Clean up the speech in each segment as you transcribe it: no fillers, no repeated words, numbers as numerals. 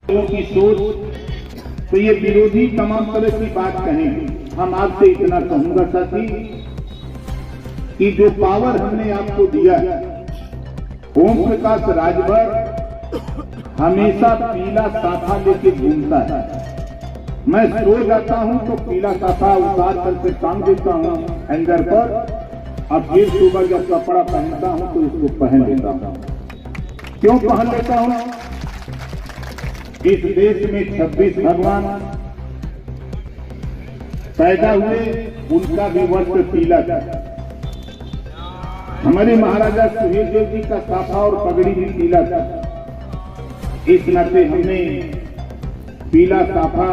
लोगों की सोच, तो ये विरोधी तमाम तरह की बात कहेंगे। हम आपसे इतना कहूंगा साथी कि जो पावर हमने आपको दिया, ओम प्रकाश राजभर हमेशा पीला साफा लेके घूमता है। मैं सो जाता हूं तो पीला साफा उतार करके टांग देता हूं हैंगर पर, अब फिर सुबह जब कपड़ा पहनता हूं तो इसको पहन लेता हूं। क्यों पहन लेता हूं? इस देश में 26 भगवान पैदा हुए, उनका भी वस्त्र पीला था। हमारे महाराजा सुहेलदेव जी का साफा और पगड़ी भी पीला था। इस नाते हमने पीला साफा,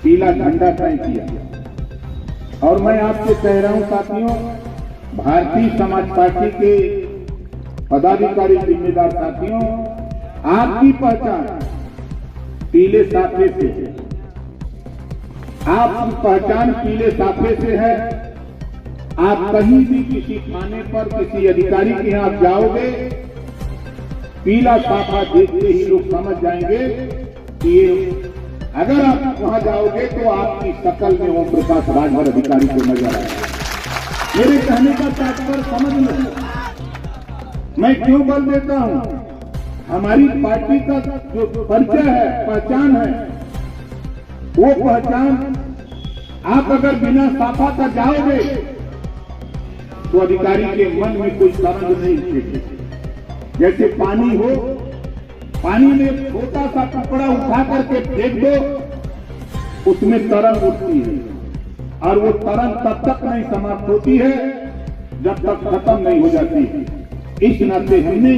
पीला झंडा तय किया। और मैं आपसे कह रहा हूं साथियों, भारतीय समाज पार्टी के पदाधिकारी जिम्मेदार साथियों, आपकी पहचान पीले साफे से है। आपकी पहचान पीले साफे से है। आप कहीं भी किसी थाने पर किसी अधिकारी के यहां आप जाओगे, पीला साफा देखते ही लोग समझ जाएंगे कि ये, अगर आप वहां जाओगे तो आपकी शकल में ओम प्रकाश राजभर अधिकारी को नजर आएगा। मेरे कहने का तात्पर्य समझ लो, मैं क्यों बल देता हूं। हमारी पार्टी का जो परिचय है, पहचान है, वो पहचान आप अगर बिना साफा का जाओगे तो अधिकारी के मन में कोई तरंग नहीं उठेगी। जैसे पानी हो, पानी में छोटा सा कपड़ा उठा करके फेंक दो, उसमें तरंग उठती है, और वो तरंग तब तक नहीं समाप्त होती है जब तक खत्म नहीं हो जाती है। इस नाते हमने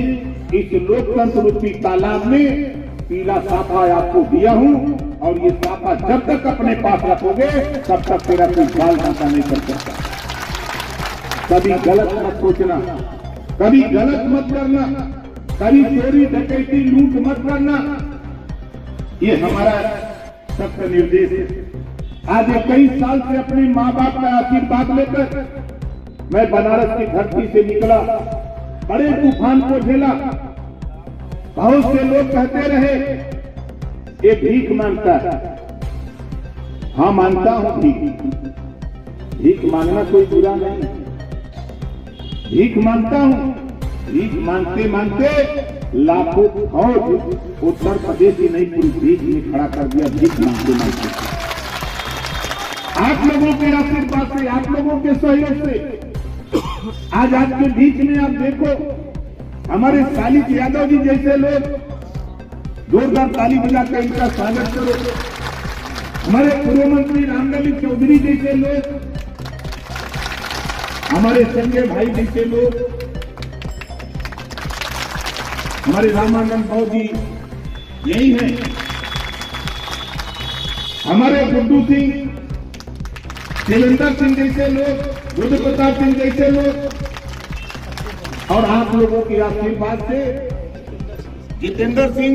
इस लोकतंत्र रूपी तालाब में पीला साफा आपको दिया हूं, और ये साफा जब तक अपने पास रखोगे तब तक तेरा कोई गाल भाषा नहीं कर सकता। कभी गलत मत सोचना, कभी गलत मत करना, कभी चोरी डकैती लूट मत करना। ये हमारा सख्त निर्देश है। आज कई साल से अपने माँ बाप का आशीर्वाद लेकर मैं बनारस की धरती से निकला, बड़े तूफान को झेला। बहुत से लोग कहते रहे ये भीख मांगता है। हाँ, मानता हूं भीख मांगना कोई बुरा नहीं, भीख मांगता हूं। भीख मांगते मांगते लाखों फौज उत्तर प्रदेश ही नहीं पूरी भीख में खड़ा कर दिया। भीख मांगते मांगते आप लोगों के आशीर्वाद से, आप लोगों के सहयोग से आज आपके बीच में आप देखो, हमारे शालिक यादव जी जैसे लोग, जोरदार ताली बजाकर इनका स्वागत करो। हमारे पूर्व मंत्री रामललित चौधरी जैसे लोग, हमारे संजय भाई जैसे लोग, हमारे रामानंद भाव जी यही हैं, हमारे गुड्डू सिंह, शिवेंद्र सिंह जैसे लोग, बुद्ध प्रताप सिंह जैसे लोग, और आप लोगों के आशीर्वाद से जितेंद्र सिंह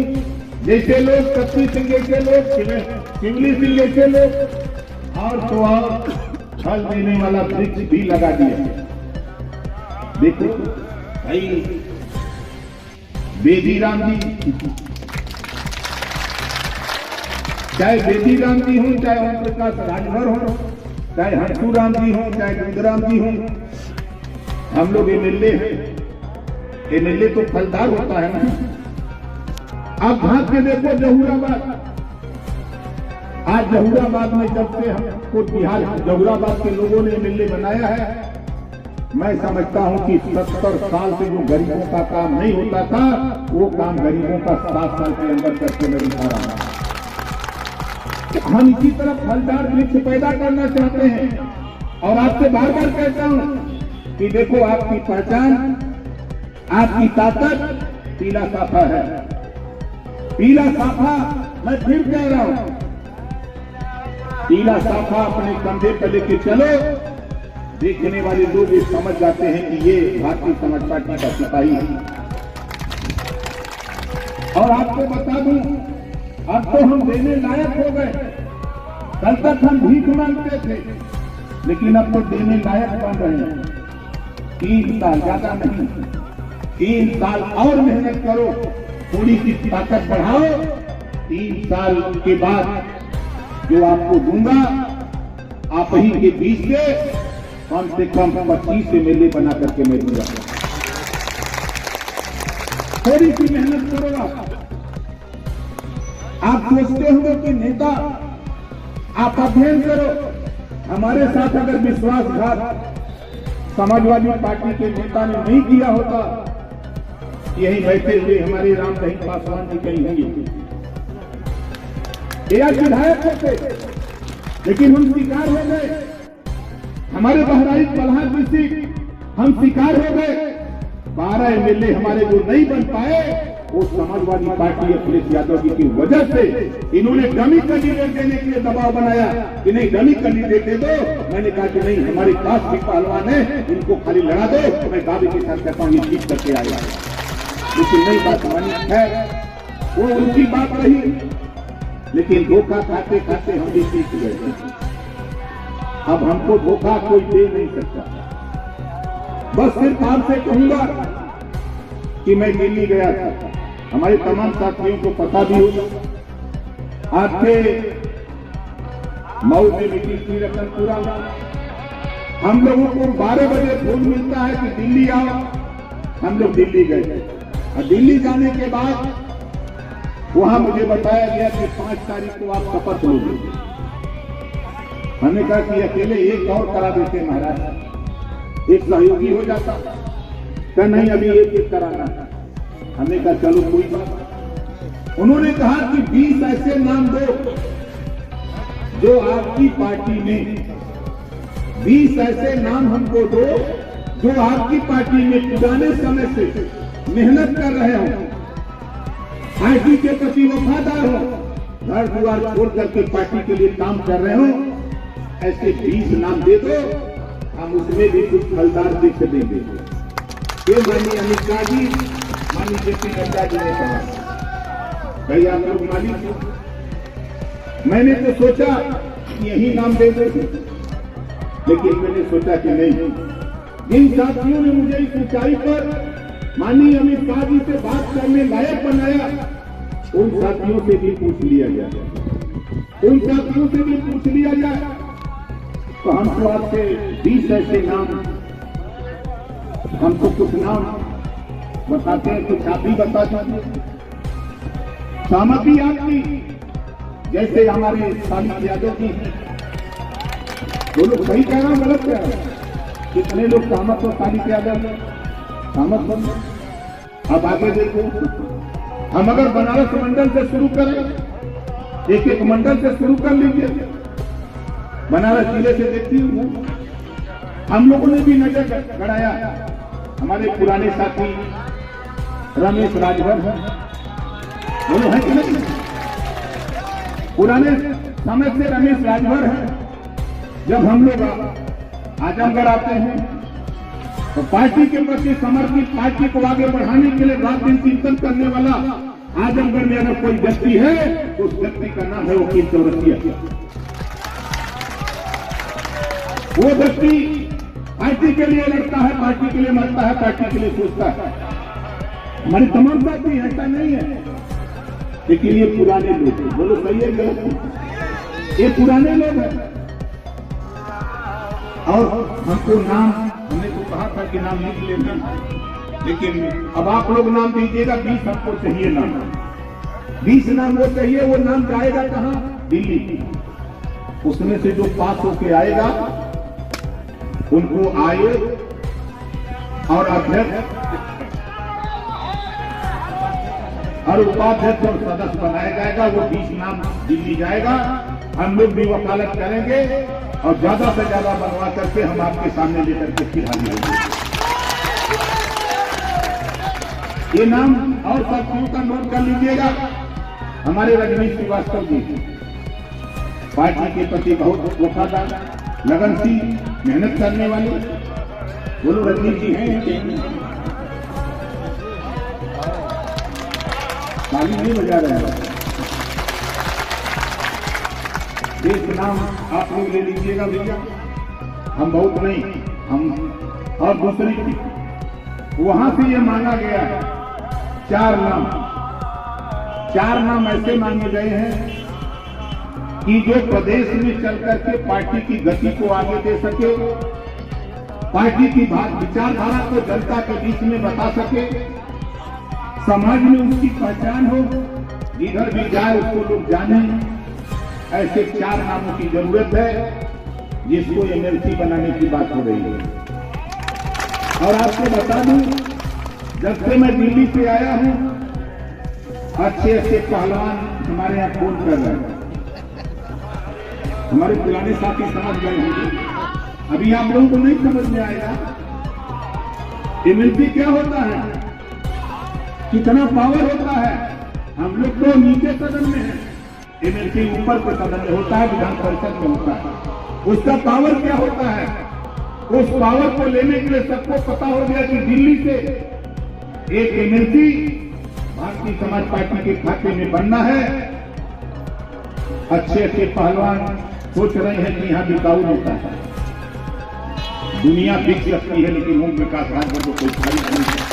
जैसे लोग, कत्ती सिंह जैसे लोग, शिवली सिंह जैसे लोग, और तो और फल देने वाला वृक्ष भी लगा दिया। देखो भाई, बेदीराम जी, चाहे बेदीराम जी हो, चाहे ओम प्रकाश राजभर हो, चाहे हंसू राम जी हो, चाहे गुंदराम जी हो, हम लोग एमएलए हैं। एमएलए तो फलदार होता है ना। आप भाग के देखो जहूराबाद, आज जहूराबाद में जब से हमको बिहार जहूराबाद के लोगों ने एमएलए बनाया है, मैं समझता हूं कि 70 साल से जो गरीबों का काम नहीं होता था, वो काम गरीबों का 7 साल के अंदर करके मैं दिखा रहा हूं। हम इसी तरह फलदार वृक्ष पैदा करना चाहते हैं, और आपसे बार बार कहता हूं कि देखो, आपकी पहचान, आपकी ताकत पीला साफा है। पीला साफा, मैं फिर कह रहा हूं, पीला साफा अपने कंधे पर लेके चलो, देखने वाले लोग ये समझ जाते हैं कि ये भारतीय समाज पार्टी का सिपाही है। और आपको बता दूं, अब तो हम देने लायक हो गए। कल तक हम भीख मांगते थे, लेकिन अब तो देने लायक बन रहे हैं। 3 साल, ज्यादा नहीं, 3 साल और मेहनत करो, थोड़ी सी ताकत बढ़ाओ, 3 साल के बाद जो आपको दूंगा, आप ही के बीच से कम 25 MLA बना करके मैं दूंगा। थोड़ी सी मेहनत करो। आप सोचते होंगे कि नेता, आप अध्ययन करो। हमारे साथ अगर विश्वासघात समाजवादी पार्टी के नेता ने नहीं किया होता, यही बैठे हुए हमारे रामदही पासवान जी कहीं होंगे, या विधायक होते, लेकिन हम शिकार हो गए। हमारे बहराइच बलहा की सीट हम शिकार हो गए। 12 MLA हमारे जो नहीं बन पाए, वो समाजवादी पार्टी अखिलेश यादव जी की वजह से इन्होंने डमी कैंडिडेट देने के लिए दबाव बनाया कि नहीं डमी कैंडिडेट दे दो। मैंने कहा कि नहीं, हमारे पास भी पहलवान है, इनको खाली लड़ा दो, तो मैं दावे के साथ कहता हूँ ये जीत करके आएगा। लेकिन नई बात मानी है, वो उनकी बात रही, लेकिन धोखा खाते खाते हम भी सीख गए। अब हमको धोखा कोई दे नहीं सकता। बस सिर्फ आपसे कहूंगा कि मैं दिल्ली गया था, हमारे तमाम साथियों को पता भी होगा। आपके मऊ में मीटिंग थी रतनपुरा में, हम लोगों को 12 बजे फोन मिलता है कि दिल्ली आओ। हम लोग दिल्ली गए और दिल्ली जाने के बाद वहां मुझे बताया गया कि 5 तारीख को आप शपथ लोगे। हमने कहा कि अकेले एक और करा देते महाराज, एक सहयोगी हो जाता। क्या नहीं, अभी एक कराना है। हमने कहा चलो कोई बात। उन्होंने कहा कि 20 ऐसे नाम दो जो आपकी पार्टी में, 20 ऐसे नाम हमको दो जो आपकी पार्टी में पुराने समय से मेहनत कर रहे हो, पार्टी के प्रति वफादार हो, घर द्वार छोड़ करके पार्टी के लिए काम कर रहे हो। ऐसे 20 नाम दे दो, हम उसमें भी कुछ फलदार दिख देंगे। ये माननीय अमित शाह जी, माननीय जेपी नड्डा जी ने कहा, भाई आप लोग मालिक हो। मैंने तो सोचा यही नाम दे दो, लेकिन मैंने सोचा कि नहीं, जिन साथियों ने मुझे इस ऊंचाई पर माननीय अमित शाह जी से बात करने लायक बनाया, उन साथियों से भी पूछ लिया जाए, उन साथियों से भी पूछ लिया जाए। तो हमको आपसे 20 ऐसे नाम, हमको कुछ नाम बताते हैं, कुछ आप भी बता दीजिए। सहमति आपकी, जैसे हमारे सालिक यादव जी, वो लोग सही कह रहा हूं गलत कह रहा हूं? कितने लोग सहमत हो सालिक यादव? सहमत बन। अब आगे देखो, हम अगर बनारस मंडल से शुरू करें, एक एक मंडल से शुरू कर लीजिए। बनारस जिले से देखती हूँ, हम लोगों ने भी नजर गड़ाया। हमारे पुराने साथी रमेश राजभर हैं, बोलो है कि नहीं? पुराने समय से रमेश राजभर हैं। जब हम लोग आजमगढ़ आते हैं तो पार्टी के प्रति समर्पित, पार्टी को आगे बढ़ाने के लिए रात दिन चिंतन करने वाला आजमगढ़ में अगर कोई व्यक्ति है तो उस व्यक्ति का नाम है वकील चौरसिया। वो व्यक्ति पार्टी के लिए लड़ता है, पार्टी के लिए मरता है, पार्टी के लिए सोचता है। हमारी तमाम साथी ऐसा नहीं है, लेकिन ये पुराने लोग हैं। बोलो सही है गलत? ये पुराने लोग हैं। और हमको नाम, हमने तो कहा था कि नाम लिख लेना, लेकिन अब आप लोग नाम दीजिएगा। 20 हमको चाहिए नाम, 20 नाम वो चाहिए। वो नाम जाएगा कहाँ? दिल्ली। उसमें से जो पास होके आएगा उनको आयोग और अध्यक्ष और उपाध्यक्ष और सदस्य बनाया जाएगा। वो 20 नाम दिल्ली जाएगा। हम लोग भी वकालत करेंगे और ज्यादा से ज्यादा बनवा करके हम आपके सामने लेकर के फिर हाजिर होंगे। ये नाम और साथियों का नोट कर लीजिएगा। हमारे रजनीश श्रीवास्तव जी पार्टी के प्रति बहुत वफादार, लगनशील, मेहनत करने वाले। बोलो रजनीश जी हैं? ताली नहीं बजा रहे हैं। एक नाम आप लोग ले लीजिएगा भैया, हम बहुत नहीं, हम। और दूसरी, वहां से ये मांगा गया है 4 नाम। 4 नाम ऐसे मांगे गए हैं कि जो प्रदेश में चल करके पार्टी की गति को आगे दे सके, पार्टी की विचारधारा को जनता के बीच में बता सके, समाज में उसकी पहचान हो, जिधर भी जाए उसको लोग जाने। ऐसे 4 नामों की जरूरत है जिसको एमएलसी बनाने की बात हो रही है। और आपको बता दूं, जब से मैं दिल्ली से आया हूं, अच्छे पहलवान हमारे यहाँ फोन कर रहे हैं। हमारे पुराने साथी समझ गए होंगे, अभी आप लोगों को नहीं समझ में आएगा एमएलसी क्या होता है, कितना पावर होता है। हम लोग तो नीचे सदन में हैं, एमएलसी ऊपर के सदन में होता है, विधान परिषद में होता है। उसका पावर क्या होता है, उस पावर को लेने के लिए सबको पता हो गया कि दिल्ली से एक एमएलसी भारतीय समाज पार्टी के खाते में बनना है। अच्छे पहलवान सोच रहे हैं कि यहां बिकाऊ होता है, दुनिया बिक सकती है लेकिन ओम प्रकाश राजभर को कोई खरीद नहीं सकता।